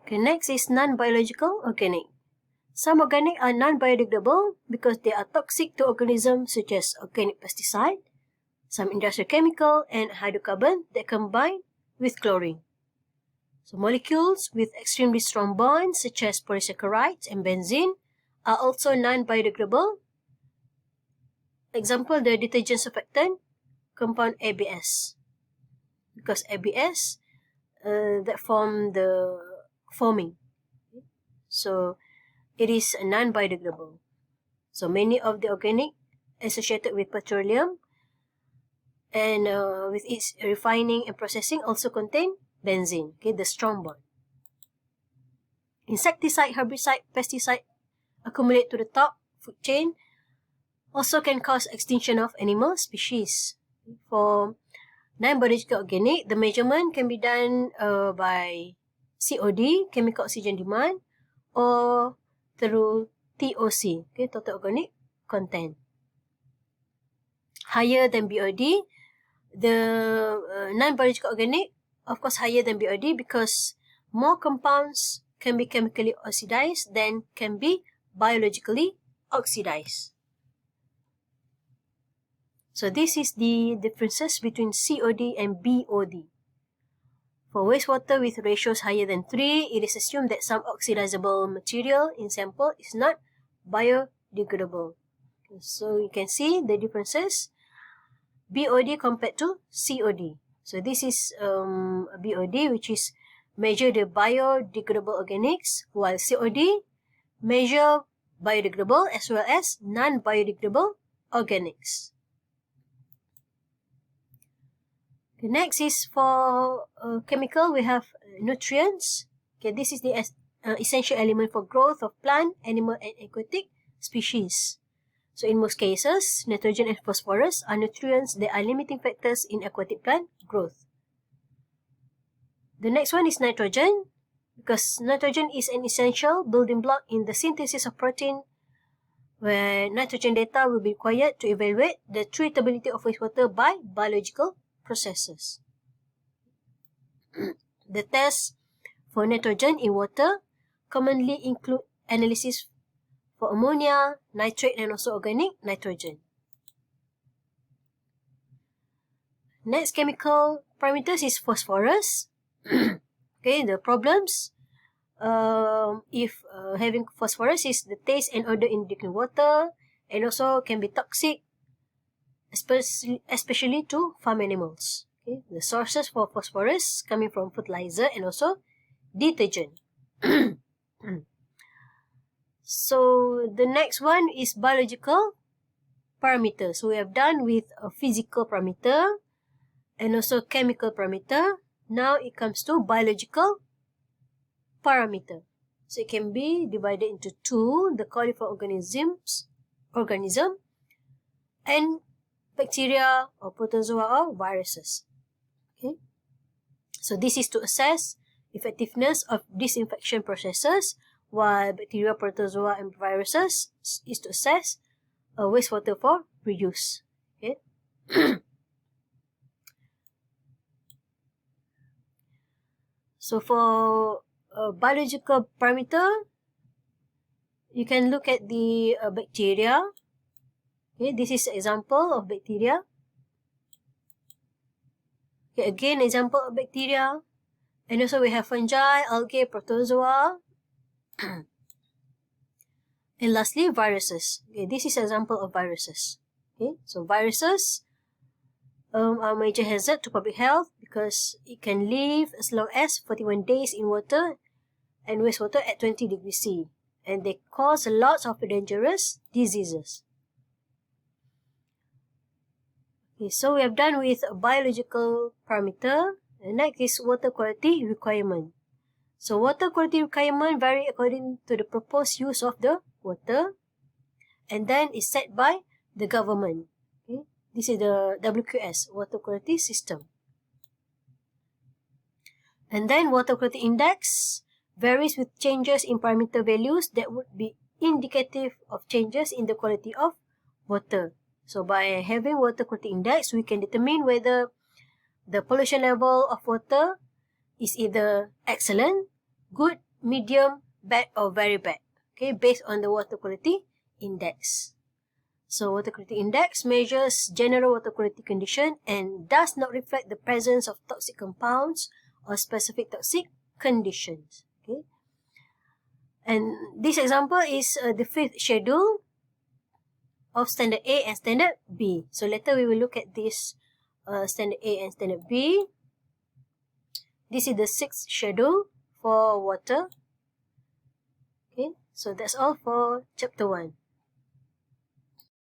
Okay, next is non-biological organic. Some organic are non-biodegradable because they are toxic to organisms such as organic pesticide, some industrial chemical, and hydrocarbon that combine with chlorine. So molecules with extremely strong bonds such as polysaccharides and benzene are also non-biodegradable. Example, the detergent surfactant compound ABS. Because ABS that form the foaming. So it is non-biodegradable. So many of the organic associated with petroleum and with its refining and processing also contain benzene, okay, the strong bond. Insecticide, herbicide, pesticide accumulate to the top food chain also can cause extinction of animal species. For non-biological organic, the measurement can be done by COD, chemical oxygen demand, or through TOC, okay, total organic content. Higher than BOD, the non-biological organic, of course, higher than BOD because more compounds can be chemically oxidized than can be biologically oxidized. So this is the differences between COD and BOD. For wastewater with ratios higher than 3, it is assumed that some oxidizable material in sample is not biodegradable. So you can see the differences. BOD compared to COD. So this is BOD, which is measure the biodegradable organics, while COD measure biodegradable as well as non-biodegradable organics. Okay, next is for chemical, we have nutrients. Okay, this is the essential element for growth of plant, animal, and aquatic species. So in most cases, nitrogen and phosphorus are nutrients that are limiting factors in aquatic plant growth. The next one is nitrogen, because nitrogen is an essential building block in the synthesis of protein, where nitrogen data will be required to evaluate the treatability of wastewater by biological processes. The tests for nitrogen in water commonly include analysis for ammonia, nitrate, and also organic nitrogen. Next chemical parameters is phosphorus. Okay, the problems if having phosphorus is the taste and odor in drinking water, and also can be toxic, especially to farm animals. Okay, the sources for phosphorus coming from fertilizer and also detergent. So the next one is biological parameter. So we have done with a physical parameter and also chemical parameter. Now it comes to biological parameter. So it can be divided into two, the coliform organism and bacteria or protozoa or viruses. Okay. So this is to assess effectiveness of disinfection processes, while bacteria, protozoa, and viruses is to assess wastewater for reuse. Okay. So for biological parameter, you can look at the bacteria. Okay, this is an example of bacteria. Okay, again, example of bacteria. And also we have fungi, algae, protozoa. And lastly, viruses. Okay, this is an example of viruses. Okay, so viruses are a major hazard to public health because it can live as long as 41 days in water and wastewater at 20 degrees C. And they cause lots of dangerous diseases. Okay, so we have done with a biological parameter. And next is water quality requirement. So water quality requirement vary according to the proposed use of the water, and then is set by the government. Okay, this is the WQS, water quality system. And then water quality index varies with changes in parameter values that would be indicative of changes in the quality of water. So by having water quality index, we can determine whether the pollution level of water is either excellent, good, medium, bad, or very bad. Okay, based on the water quality index. So water quality index measures general water quality condition and does not reflect the presence of toxic compounds or specific toxic conditions. Okay, and this example is the 5th schedule of standard A and standard B. So later we will look at this standard A and standard B. This is the 6th schedule for water. Okay, so that's all for chapter 1.